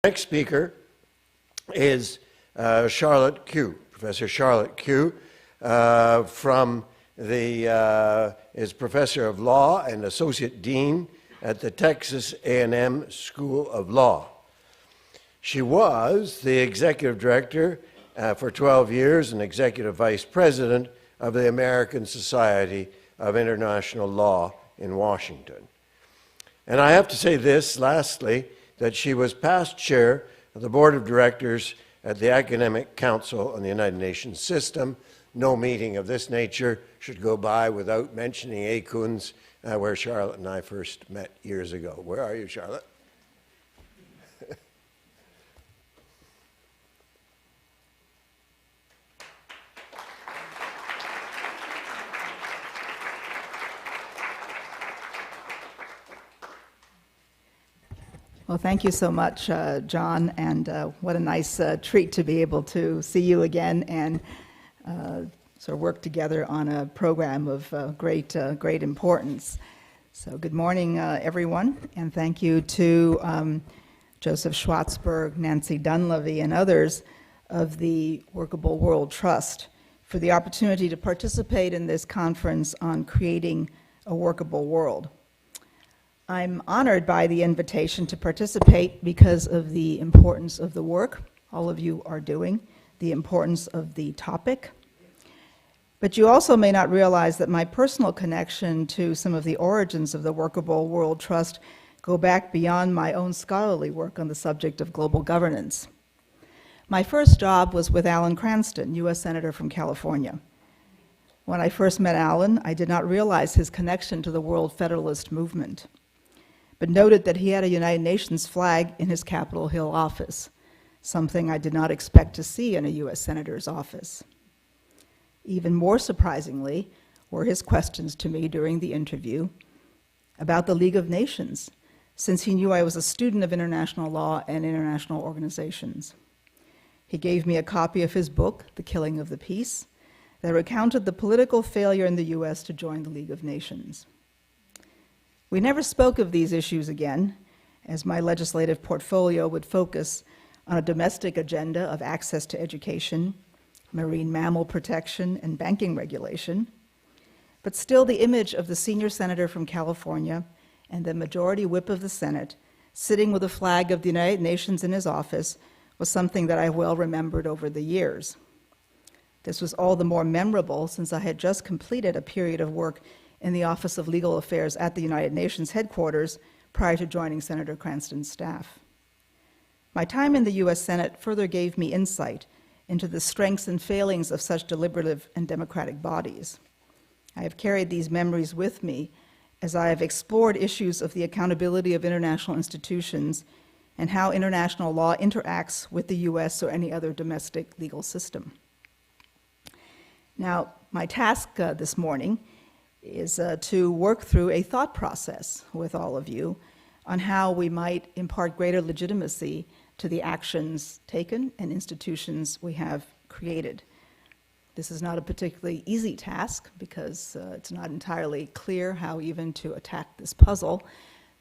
Next speaker is Charlotte Q. Professor Charlotte Q. Is Professor of Law and Associate Dean at the Texas A&M School of Law. She was the Executive Director for 12 years and Executive Vice President of the American Society of International Law in Washington. And I have to say this, lastly, that she was past chair of the Board of Directors at the Academic Council on the United Nations System. No meeting of this nature should go by without mentioning ACUNS, where Charlotte and I first met years ago. Where are you, Charlotte? Well, thank you so much, John, and what a nice treat to be able to see you again and sort of work together on a program of great importance. So good morning, everyone, and thank you to Joseph Schwartzberg, Nancy Dunleavy, and others of the Workable World Trust for the opportunity to participate in this conference on creating a workable world. I'm honored by the invitation to participate because of the importance of the work all of you are doing, the importance of the topic. But you also may not realize that my personal connection to some of the origins of the Workable World Trust go back beyond my own scholarly work on the subject of global governance. My first job was with Alan Cranston, U.S. Senator from California. When I first met Alan, I did not realize his connection to the World Federalist Movement, but noted that he had a United Nations flag in his Capitol Hill office, something I did not expect to see in a U.S. Senator's office. Even more surprisingly were his questions to me during the interview about the League of Nations, since he knew I was a student of international law and international organizations. He gave me a copy of his book, The Killing of the Peace, that recounted the political failure in the U.S. to join the League of Nations. We never spoke of these issues again, as my legislative portfolio would focus on a domestic agenda of access to education, marine mammal protection, and banking regulation. But still, the image of the senior senator from California and the majority whip of the Senate sitting with a flag of the United Nations in his office was something that I well remembered over the years. This was all the more memorable since I had just completed a period of work in the Office of Legal Affairs at the United Nations headquarters prior to joining Senator Cranston's staff. My time in the U.S. Senate further gave me insight into the strengths and failings of such deliberative and democratic bodies. I have carried these memories with me as I have explored issues of the accountability of international institutions and how international law interacts with the U.S. or any other domestic legal system. Now, my task this morning is to work through a thought process with all of you on how we might impart greater legitimacy to the actions taken and institutions we have created. This is not a particularly easy task because it's not entirely clear how even to attack this puzzle.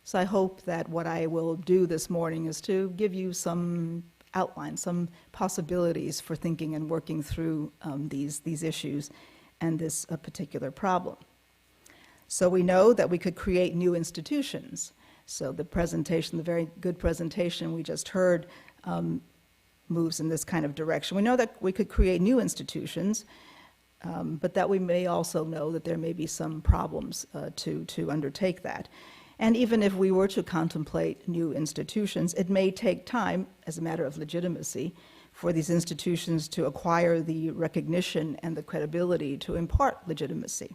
So I hope that what I will do this morning is to give you some outline, some possibilities for thinking and working through these issues and this particular problem. So we know that we could create new institutions. So the presentation, the very good presentation we just heard, moves in this kind of direction. We know that we could create new institutions, but that we may also know that there may be some problems to undertake that. And even if we were to contemplate new institutions, it may take time, as a matter of legitimacy, for these institutions to acquire the recognition and the credibility to impart legitimacy.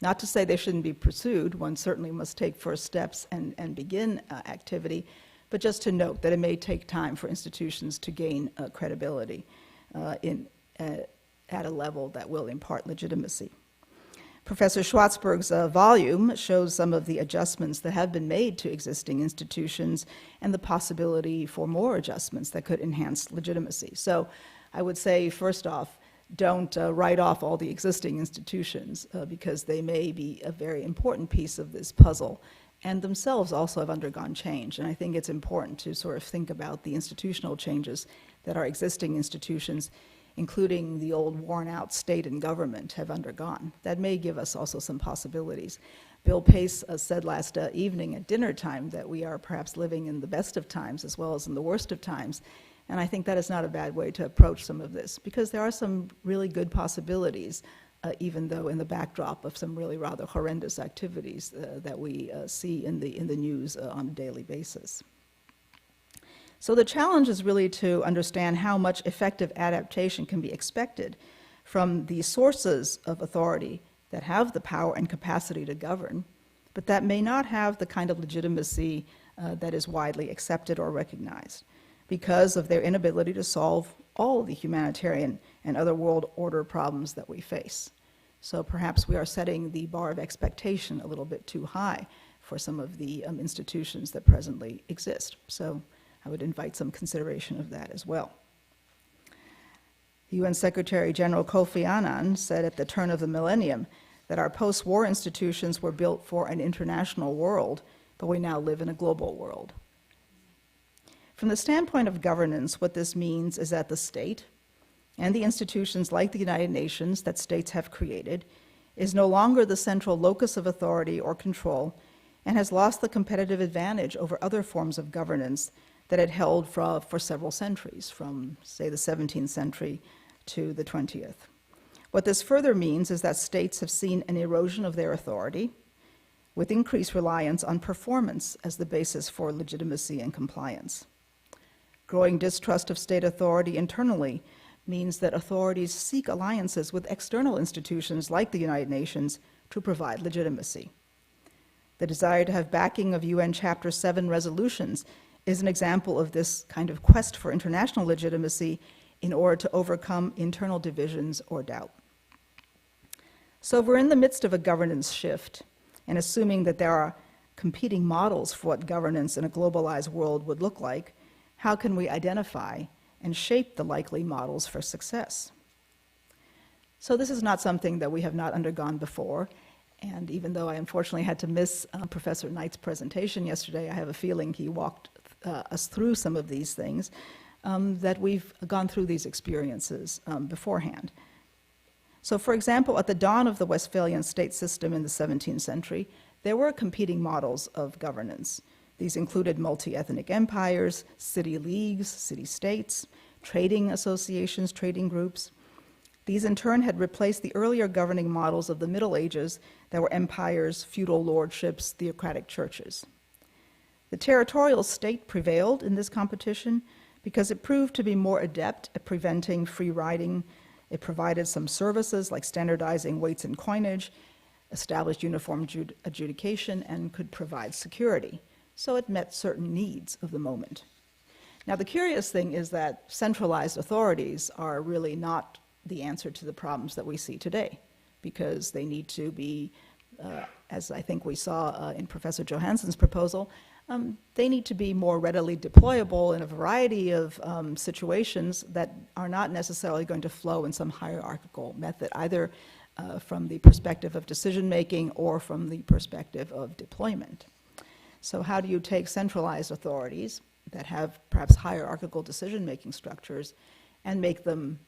Not to say they shouldn't be pursued, one certainly must take first steps and begin activity, but just to note that it may take time for institutions to gain credibility at a level that will impart legitimacy. Professor Schwartzberg's volume shows some of the adjustments that have been made to existing institutions and the possibility for more adjustments that could enhance legitimacy. So I would say, first off, don't write off all the existing institutions because they may be a very important piece of this puzzle and themselves also have undergone change. And I think it's important to sort of think about the institutional changes that our existing institutions, including the old worn-out state and government, have undergone. That may give us also some possibilities. Bill Pace said last evening at dinner time that we are perhaps living in the best of times as well as in the worst of times. And I think that is not a bad way to approach some of this, because there are some really good possibilities, even though in the backdrop of some really rather horrendous activities that we see in the news on a daily basis. So the challenge is really to understand how much effective adaptation can be expected from the sources of authority that have the power and capacity to govern, but that may not have the kind of legitimacy that is widely accepted or recognized because of their inability to solve all the humanitarian and other world order problems that we face. So perhaps we are setting the bar of expectation a little bit too high for some of the institutions that presently exist. So I would invite some consideration of that as well. UN Secretary General Kofi Annan said at the turn of the millennium that our post-war institutions were built for an international world, but we now live in a global world. From the standpoint of governance, what this means is that the state and the institutions like the United Nations that states have created is no longer the central locus of authority or control and has lost the competitive advantage over other forms of governance that it held for several centuries, from, say, the 17th century to the 20th. What this further means is that states have seen an erosion of their authority with increased reliance on performance as the basis for legitimacy and compliance. Growing distrust of state authority internally means that authorities seek alliances with external institutions like the United Nations to provide legitimacy. The desire to have backing of UN Chapter 7 resolutions is an example of this kind of quest for international legitimacy in order to overcome internal divisions or doubt. So we're in the midst of a governance shift, and assuming that there are competing models for what governance in a globalized world would look like, how can we identify and shape the likely models for success? So this is not something that we have not undergone before, and even though I unfortunately had to miss Professor Knight's presentation yesterday, I have a feeling he walked us through some of these things, that we've gone through these experiences beforehand. So for example, at the dawn of the Westphalian state system in the 17th century, there were competing models of governance. These included multi-ethnic empires, city leagues, city-states, trading associations, trading groups. These in turn had replaced the earlier governing models of the Middle Ages that were empires, feudal lordships, theocratic churches. The territorial state prevailed in this competition because it proved to be more adept at preventing free riding. It provided some services like standardizing weights and coinage, established uniform adjudication, and could provide security. So it met certain needs of the moment. Now the curious thing is that centralized authorities are really not the answer to the problems that we see today, because they need to be, as I think we saw in Professor Johansson's proposal, they need to be more readily deployable in a variety of situations that are not necessarily going to flow in some hierarchical method, either from the perspective of decision-making or from the perspective of deployment. So how do you take centralized authorities that have perhaps hierarchical decision-making structures and make them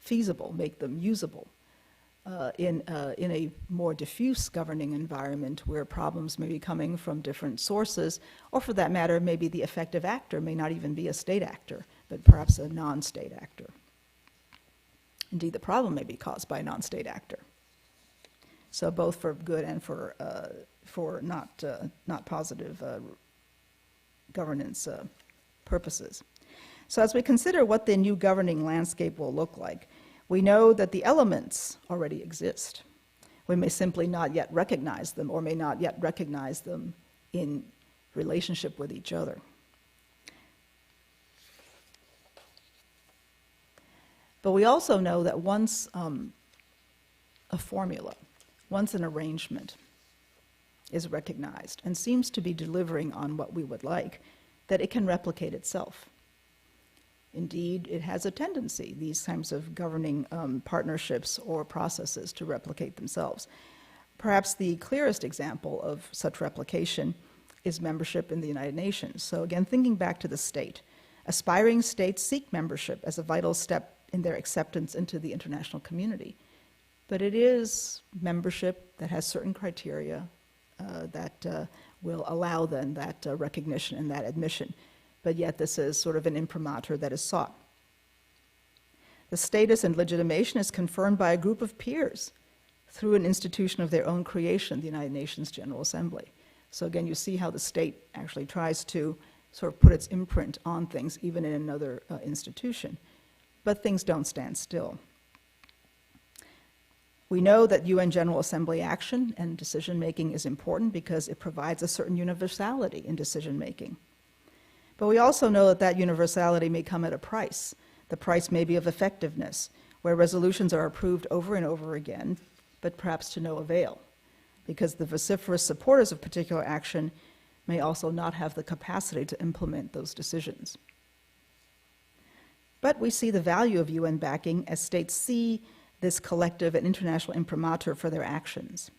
feasible, make them usable in a more diffuse governing environment where problems may be coming from different sources, or for that matter, maybe the effective actor may not even be a state actor, but perhaps a non-state actor. Indeed, the problem may be caused by a non-state actor. So both for good and for not positive governance purposes. So as we consider what the new governing landscape will look like, we know that the elements already exist. We may simply not yet recognize them, or may not yet recognize them in relationship with each other. But we also know that once a formula, once an arrangement is recognized and seems to be delivering on what we would like, that it can replicate itself. Indeed, it has a tendency, these kinds of governing partnerships or processes, to replicate themselves. Perhaps the clearest example of such replication is membership in the United Nations. So again, thinking back to the state, aspiring states seek membership as a vital step in their acceptance into the international community. But it is membership that has certain criteria that will allow then that recognition and that admission. But yet this is sort of an imprimatur that is sought. The status and legitimation is confirmed by a group of peers through an institution of their own creation, the United Nations General Assembly. So again, you see how the state actually tries to sort of put its imprint on things, even in another institution. But things don't stand still. We know that UN General Assembly action and decision-making is important because it provides a certain universality in decision-making. But we also know that that universality may come at a price. The price may be of effectiveness, where resolutions are approved over and over again, but perhaps to no avail, because the vociferous supporters of particular action may also not have the capacity to implement those decisions. But we see the value of UN backing as states see this collective and international imprimatur for their actions.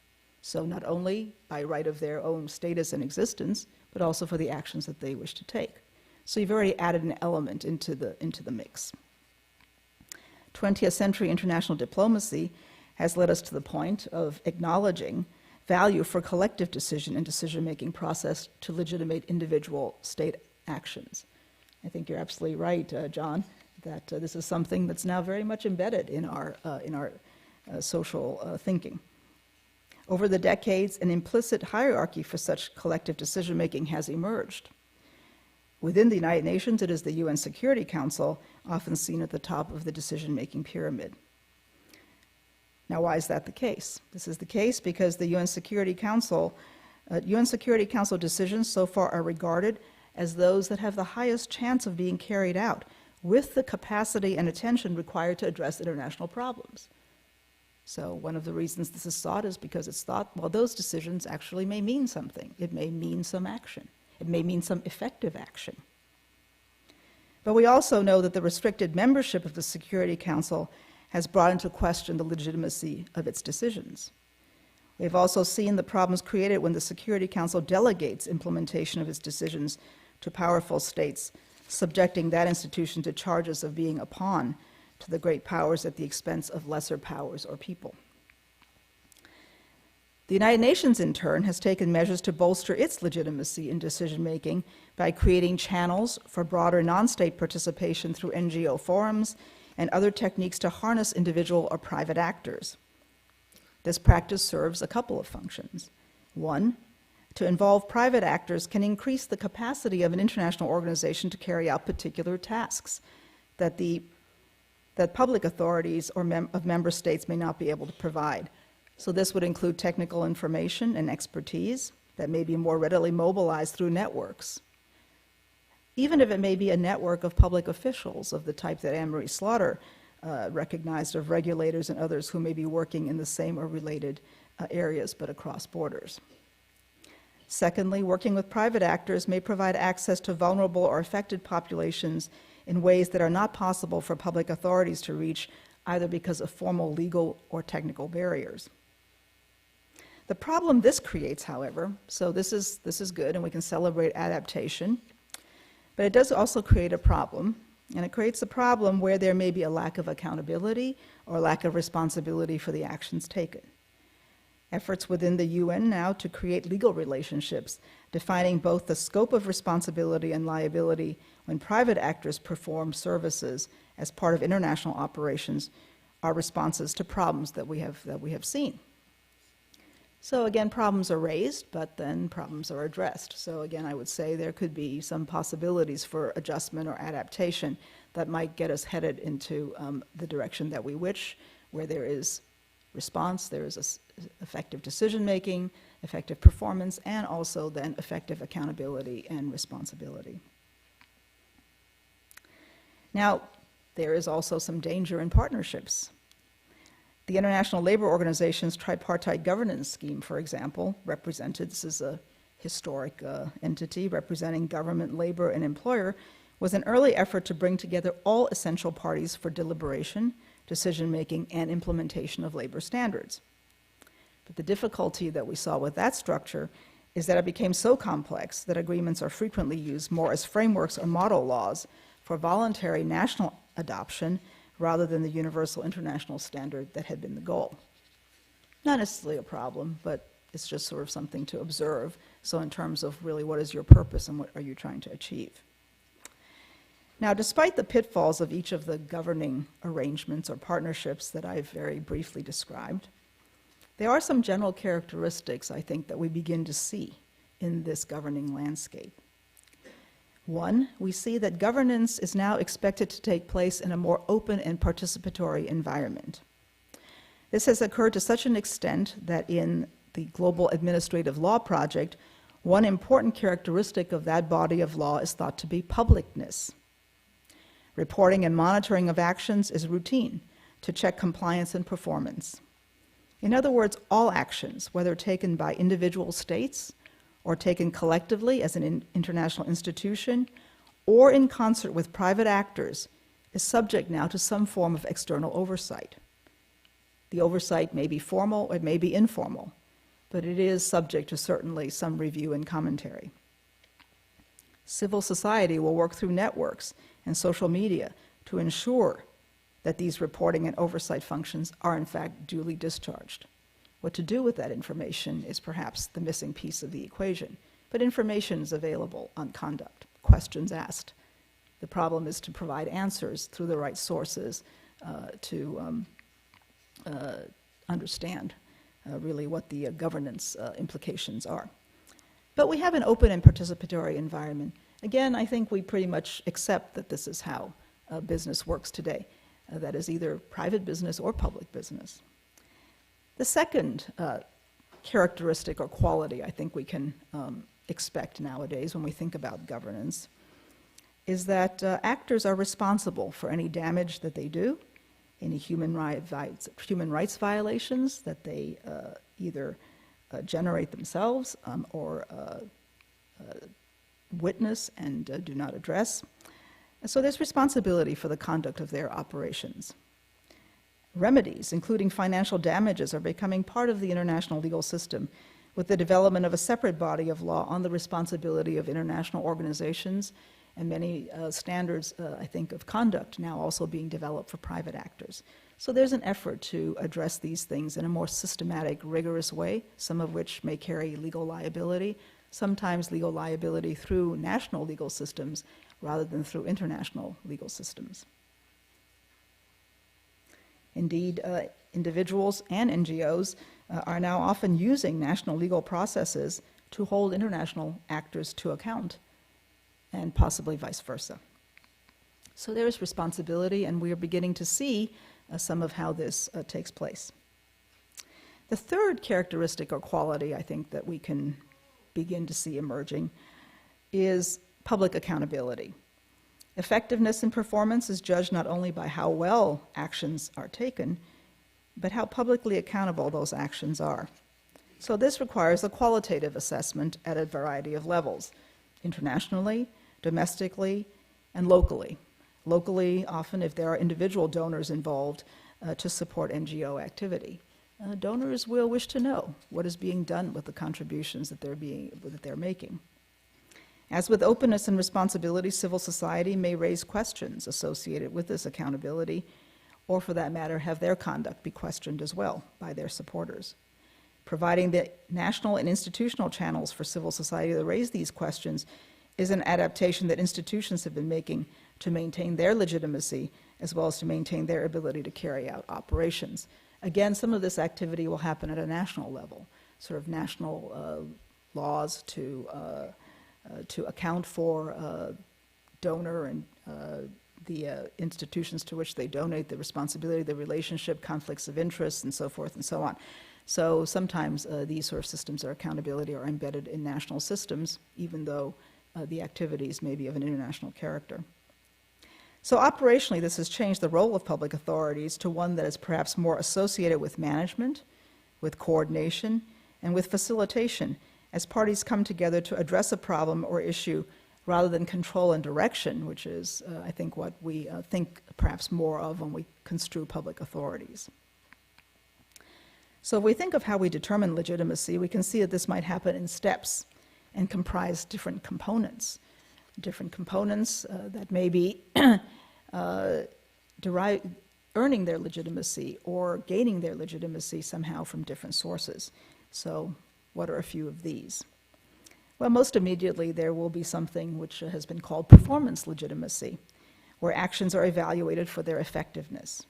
So not only by right of their own status and existence, but also for the actions that they wish to take. So you've already added an element into the mix. 20th century international diplomacy has led us to the point of acknowledging value for collective decision and decision-making process to legitimate individual state actions. I think you're absolutely right, John, that this is something that's now very much embedded in our social thinking. Over the decades, an implicit hierarchy for such collective decision-making has emerged. Within the United Nations, it is the UN Security Council, often seen at the top of the decision-making pyramid. Now, why is that the case? This is the case because the UN Security Council decisions so far are regarded as those that have the highest chance of being carried out with the capacity and attention required to address international problems. So one of the reasons this is sought is because it's thought, well, those decisions actually may mean something. It may mean some action. It may mean some effective action. But we also know that the restricted membership of the Security Council has brought into question the legitimacy of its decisions. We've also seen the problems created when the Security Council delegates implementation of its decisions to powerful states, subjecting that institution to charges of being a pawn to the great powers at the expense of lesser powers or people. The United Nations, in turn, has taken measures to bolster its legitimacy in decision-making by creating channels for broader non-state participation through NGO forums and other techniques to harness individual or private actors. This practice serves a couple of functions. One, to involve private actors can increase the capacity of an international organization to carry out particular tasks that public authorities or of member states may not be able to provide. So this would include technical information and expertise that may be more readily mobilized through networks, even if it may be a network of public officials of the type that Anne-Marie Slaughter recognized, of regulators and others who may be working in the same or related areas but across borders. Secondly, working with private actors may provide access to vulnerable or affected populations in ways that are not possible for public authorities to reach, either because of formal legal or technical barriers. The problem this creates, however, so this is good and we can celebrate adaptation, but it does also create a problem, and it creates a problem where there may be a lack of accountability or lack of responsibility for the actions taken. Efforts within the UN now to create legal relationships, defining both the scope of responsibility and liability when private actors perform services as part of international operations, are responses to problems that we have seen. So again, problems are raised, but then problems are addressed. So again, I would say there could be some possibilities for adjustment or adaptation that might get us headed into the direction that we wish, where there is response, there is effective decision-making, effective performance, and also then effective accountability and responsibility. Now, there is also some danger in partnerships. The International Labor Organization's tripartite governance scheme, for example, this is a historic entity representing government, labor, and employer, was an early effort to bring together all essential parties for deliberation, decision-making, and implementation of labor standards. But the difficulty that we saw with that structure is that it became so complex that agreements are frequently used more as frameworks or model laws for voluntary national adoption rather than the universal international standard that had been the goal. Not necessarily a problem, but it's just sort of something to observe. So in terms of really what is your purpose and what are you trying to achieve? Now, despite the pitfalls of each of the governing arrangements or partnerships that I've very briefly described, there are some general characteristics, I think, that we begin to see in this governing landscape. One, we see that governance is now expected to take place in a more open and participatory environment. This has occurred to such an extent that in the Global Administrative Law Project, one important characteristic of that body of law is thought to be publicness. Reporting and monitoring of actions is routine to check compliance and performance. In other words, all actions, whether taken by individual states or taken collectively as an international institution or in concert with private actors, is subject now to some form of external oversight. The oversight may be formal or it may be informal, but it is subject to certainly some review and commentary. Civil society will work through networks and social media to ensure that these reporting and oversight functions are in fact duly discharged. What to do with that information is perhaps the missing piece of the equation, but information is available on conduct, questions asked. The problem is to provide answers through the right sources to understand really what the governance implications are. But we have an open and participatory environment. Again, I think we pretty much accept that this is how business works today. That is either private business or public business. The second characteristic or quality I think we can expect nowadays when we think about governance is that actors are responsible for any damage that they do, any human rights violations that they either generate themselves or witness and do not address. So there's responsibility for the conduct of their operations. Remedies, including financial damages, are becoming part of the international legal system with the development of a separate body of law on the responsibility of international organizations and many standards, I think, of conduct now also being developed for private actors. So there's an effort to address these things in a more systematic, rigorous way, some of which may carry legal liability, sometimes legal liability through national legal systems rather than through international legal systems. Indeed, individuals and NGOs are now often using national legal processes to hold international actors to account, and possibly vice versa. So there is responsibility, and we are beginning to see some of how this takes place. The third characteristic or quality I think that we can begin to see emerging is public accountability. Effectiveness and performance is judged not only by how well actions are taken, but how publicly accountable those actions are. So this requires a qualitative assessment at a variety of levels, internationally, domestically, and locally. Locally, often if there are individual donors involved to support NGO activity, donors will wish to know what is being done with the contributions that they're making. As with openness and responsibility, civil society may raise questions associated with this accountability, or for that matter, have their conduct be questioned as well by their supporters. Providing the national and institutional channels for civil society to raise these questions is an adaptation that institutions have been making to maintain their legitimacy as well as to maintain their ability to carry out operations. Again, some of this activity will happen at a national level, sort of national laws to account for donor and the institutions to which they donate, the responsibility, the relationship, conflicts of interest, and so forth and so on. So sometimes these sort of systems of accountability are embedded in national systems, even though the activities may be of an international character. So operationally, this has changed the role of public authorities to one that is perhaps more associated with management, with coordination, and with facilitation, as parties come together to address a problem or issue rather than control and direction, which is, I think, what we think perhaps more of when we construe public authorities. So if we think of how we determine legitimacy, we can see that this might happen in steps and comprise different components. Different components that may be earning their legitimacy or gaining their legitimacy somehow from different sources. So what are a few of these? Well, most immediately there will be something which has been called performance legitimacy, where actions are evaluated for their effectiveness.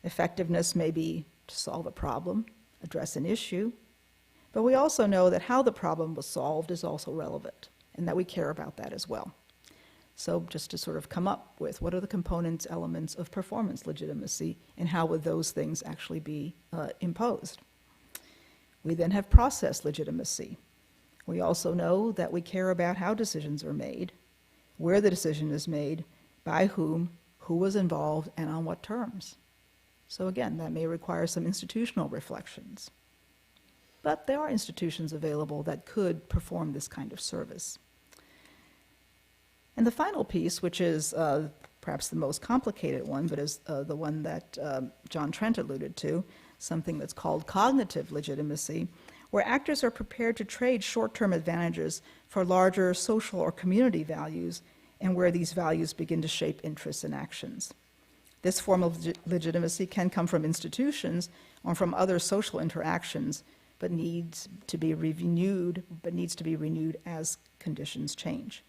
Effectiveness may be to solve a problem, address an issue, but we also know that how the problem was solved is also relevant, and that we care about that as well. So just to sort of come up with what are the components, elements of performance legitimacy, and how would those things actually be imposed? We then have process legitimacy. We also know that we care about how decisions are made, where the decision is made, by whom, who was involved, and on what terms. So again, that may require some institutional reflections. But there are institutions available that could perform this kind of service. And the final piece, which is perhaps the most complicated one, but is the one that John Trent alluded to, something that's called cognitive legitimacy, where actors are prepared to trade short-term advantages for larger social or community values, and where these values begin to shape interests and actions. This form of legitimacy can come from institutions or from other social interactions, but needs to be renewed as conditions change.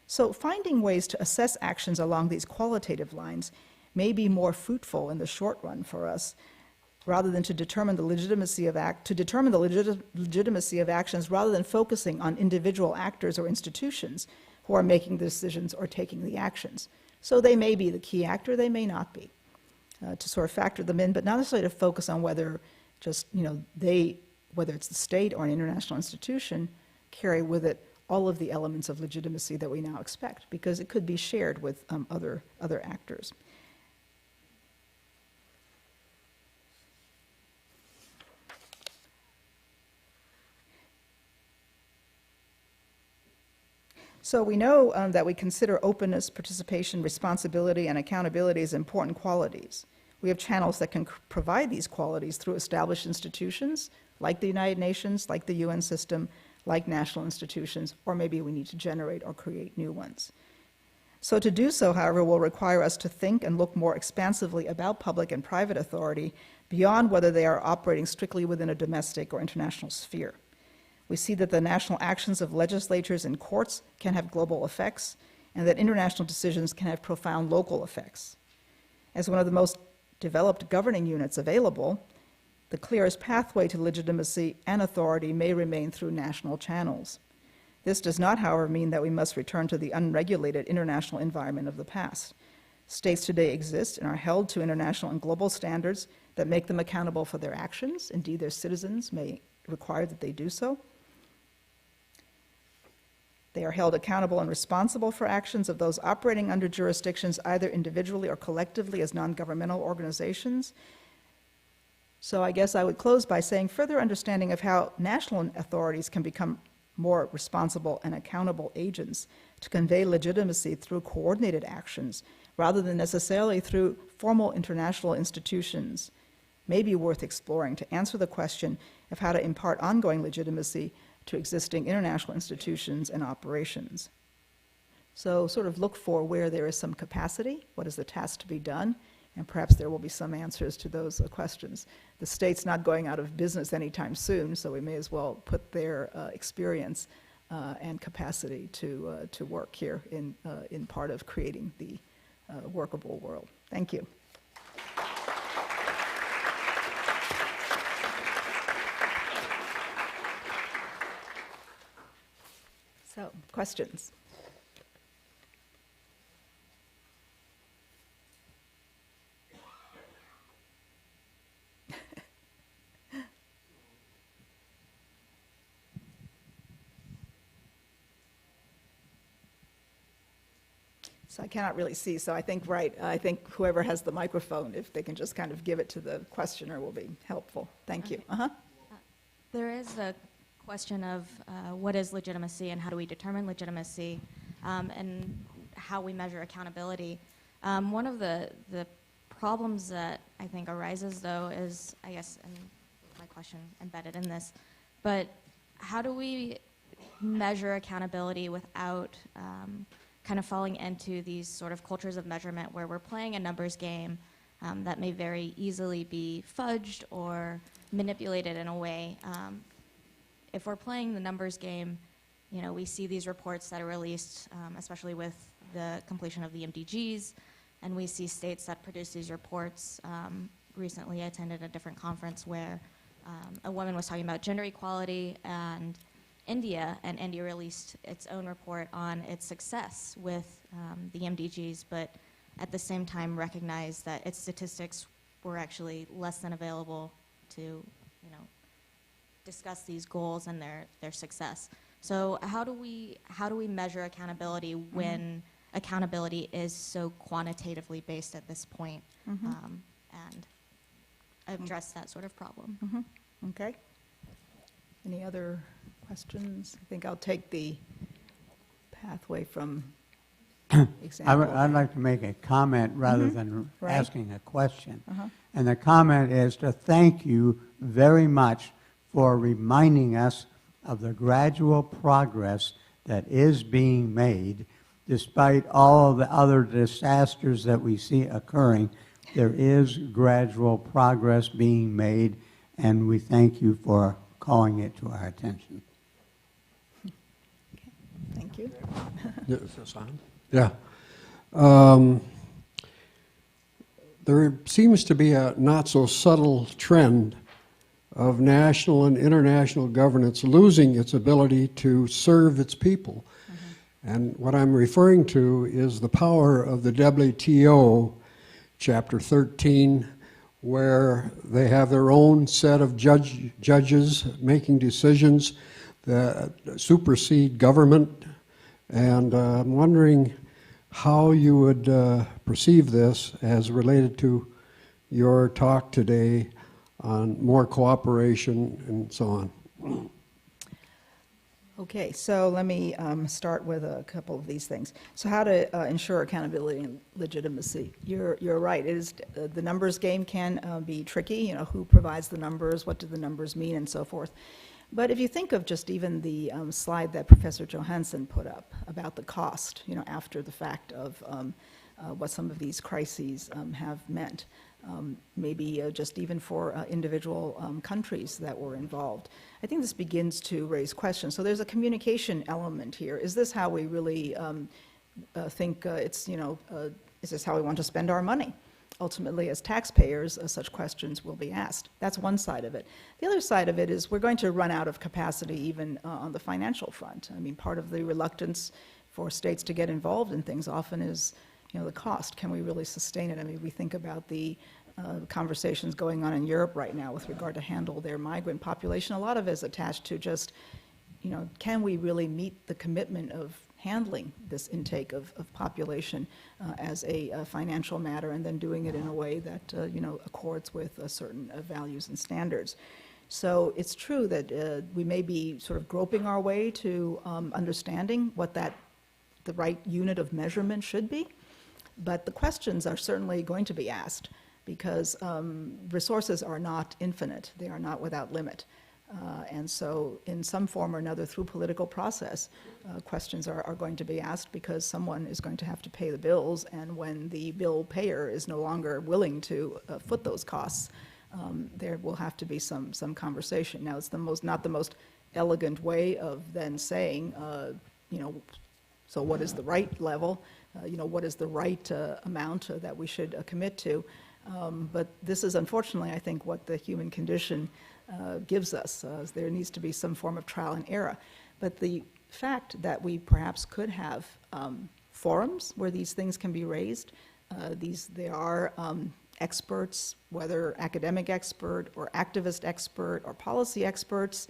So finding ways to assess actions along these qualitative lines may be more fruitful in the short run for us, rather than to determine the legitimacy of legitimacy of actions, rather than focusing on individual actors or institutions who are making the decisions or taking the actions. So they may be the key actor, they may not be, to sort of factor them in, but not necessarily to focus on whether just, whether it's the state or an international institution, carry with it all of the elements of legitimacy that we now expect, because it could be shared with other actors. So we know that we consider openness, participation, responsibility, and accountability as important qualities. We have channels that can provide these qualities through established institutions, like the United Nations, like the UN system, like national institutions, or maybe we need to generate or create new ones. So to do so, however, will require us to think and look more expansively about public and private authority beyond whether they are operating strictly within a domestic or international sphere. We see that the national actions of legislatures and courts can have global effects, and that international decisions can have profound local effects. As one of the most developed governing units available, the clearest pathway to legitimacy and authority may remain through national channels. This does not, however, mean that we must return to the unregulated international environment of the past. States today exist and are held to international and global standards that make them accountable for their actions. Indeed, their citizens may require that they do so. They are held accountable and responsible for actions of those operating under jurisdictions, either individually or collectively as non-governmental organizations. So I guess I would close by saying further understanding of how national authorities can become more responsible and accountable agents to convey legitimacy through coordinated actions rather than necessarily through formal international institutions may be worth exploring to answer the question of how to impart ongoing legitimacy to existing international institutions and operations. So sort of look for where there is some capacity, what is the task to be done, and perhaps there will be some answers to those questions. The state's not going out of business anytime soon, so we may as well put their experience and capacity to work here in part of creating the workable world. Thank you. So, questions? So I cannot really see, so I think whoever has the microphone, if they can just kind of give it to the questioner, will be helpful. Thank you. There is a question of what is legitimacy and how do we determine legitimacy, and how we measure accountability. One of the problems that I think arises, though, is, I guess, and my question embedded in this, but how do we measure accountability without kind of falling into these sort of cultures of measurement where we're playing a numbers game that may very easily be fudged or manipulated in a way? If we're playing the numbers game, you know, we see these reports that are released, especially with the completion of the MDGs, and we see states that produce these reports. Recently, I attended a different conference where a woman was talking about gender equality and India released its own report on its success with the MDGs, but at the same time recognized that its statistics were actually less than available to, you know, discuss these goals and their success. So how do we measure accountability when accountability is so quantitatively based at this point, and address that sort of problem? Okay. Any other questions? I think I'll take the pathway from example. I'd like to make a comment rather than Right. asking a question. And the comment is to thank you very much for reminding us of the gradual progress that is being made despite all of the other disasters that we see occurring. There is gradual progress being made, and we thank you for calling it to our attention. Thank you. Is this on? Yeah. There seems to be a not so subtle trend of national and international governance losing its ability to serve its people. And what I'm referring to is the power of the WTO, Chapter 13, where they have their own set of judges making decisions that supersede government. And I'm wondering how you would perceive this as related to your talk today on more cooperation and so on. Okay, so let me start with a couple of these things. So how to ensure accountability and legitimacy? You're right. It is the numbers game can be tricky. You know, who provides the numbers? What do the numbers mean, and so forth. But if you think of just even the slide that Professor Johansson put up about the cost, you know, after the fact of what some of these crises have meant, maybe just even for individual countries that were involved. I think this begins to raise questions. So there's a communication element here. Is this how we really think it's, you know, is this how we want to spend our money? Ultimately, as taxpayers, such questions will be asked. That's one side of it. The other side of it is we're going to run out of capacity even on the financial front. I mean, part of the reluctance for states to get involved in things often is, you know, the cost. Can we really sustain it? I mean, we think about the conversations going on in Europe right now with regard to handle their migrant population. A lot of it is attached to just, you know, can we really meet the commitment of handling this intake of population as a financial matter, and then doing it in a way that you know, accords with certain values and standards. So it's true that we may be sort of groping our way to understanding what the right unit of measurement should be, but the questions are certainly going to be asked because resources are not infinite. They are not without limit. And so in some form or another through political process, questions are going to be asked because someone is going to have to pay the bills, and when the bill payer is no longer willing to foot those costs, there will have to be some conversation. Now, it's not the most elegant way of then saying, you know, so what is the right level? You know, what is the right amount that we should commit to? But this is unfortunately, I think, what the human condition gives us. There needs to be some form of trial and error. But the fact that we perhaps could have forums where these things can be raised, there are experts, whether academic expert or activist expert or policy experts,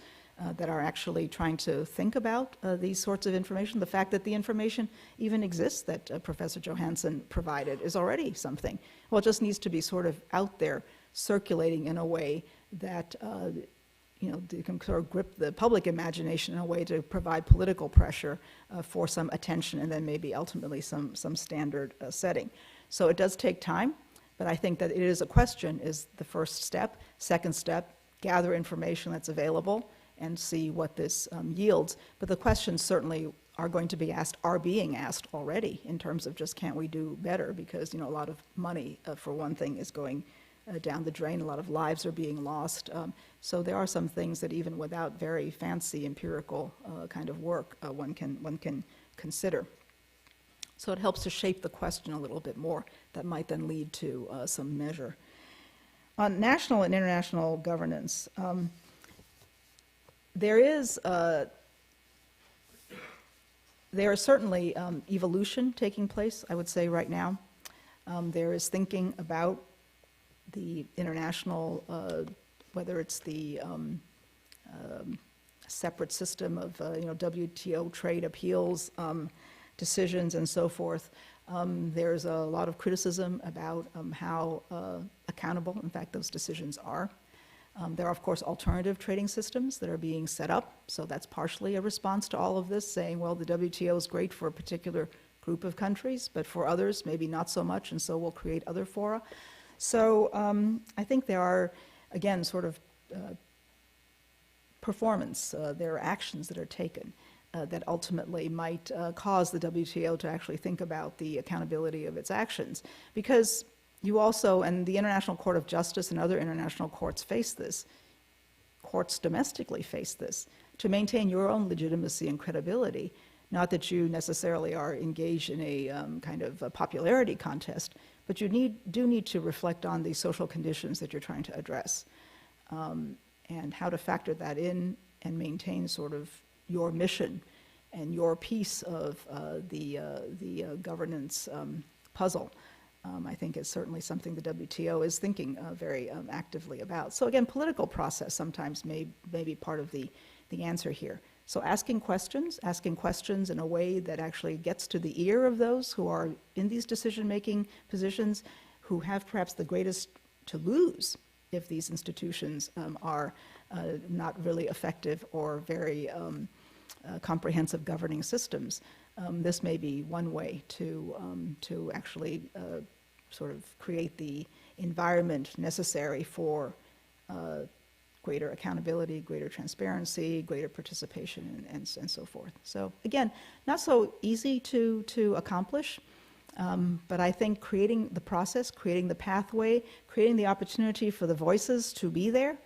that are actually trying to think about these sorts of information. The fact that the information even exists that Professor Johansson provided is already something. Well, it just needs to be sort of out there, circulating in a way that you know, you can sort of grip the public imagination in a way to provide political pressure for some attention, and then maybe ultimately some standard setting. So it does take time, but I think that it is a question is the first step. Second step, gather information that's available and see what this yields. But the questions certainly are going to be asked, are being asked already, in terms of just can't we do better, because a lot of money, for one thing, is going down the drain. A lot of lives are being lost. So there are some things that even without very fancy empirical kind of work, one can consider. So it helps to shape the question a little bit more. That might then lead to some measure. On national and international governance, there is certainly evolution taking place, I would say, right now. There is thinking about the international, whether it's the separate system of WTO trade appeals decisions and so forth. There's a lot of criticism about how accountable, in fact, those decisions are. There are, of course, alternative trading systems that are being set up, so that's partially a response to all of this, saying, well, the WTO is great for a particular group of countries, but for others, maybe not so much, and so we'll create other fora. So I think there are, again, sort of performance, there are actions that are taken that ultimately might cause the WTO to actually think about the accountability of its actions. Because you also, and the International Court of Justice and other international courts face this, courts domestically face this, to maintain your own legitimacy and credibility. Not that you necessarily are engaged in a kind of a popularity contest, but you do need to reflect on the social conditions that you're trying to address, and how to factor that in and maintain sort of your mission and your piece of the governance puzzle. I think it's certainly something the WTO is thinking very actively about. So again, political process sometimes may be part of the answer here. So asking questions in a way that actually gets to the ear of those who are in these decision-making positions, who have perhaps the greatest to lose if these institutions are not really effective or very comprehensive governing systems. This may be one way to actually sort of create the environment necessary for greater accountability, greater transparency, greater participation, and so forth. So again, not so easy to accomplish, but I think creating the process, creating the pathway, creating the opportunity for the voices to be there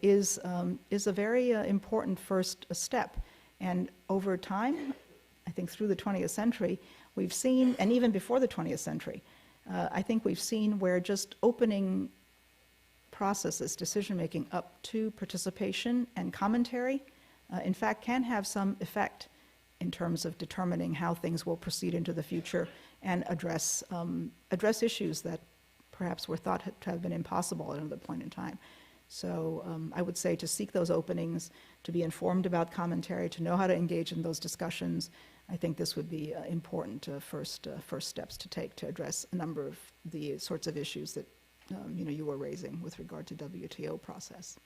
is a very important first step. And over time, I think through the 20th century, we've seen, and even before the 20th century, I think we've seen where just opening processes, decision-making up to participation and commentary, in fact, can have some effect in terms of determining how things will proceed into the future and address issues that perhaps were thought to have been impossible at another point in time. So I would say to seek those openings, to be informed about commentary, to know how to engage in those discussions. I think this would be important first steps to take to address a number of the sorts of issues that you were raising with regard to WTO process.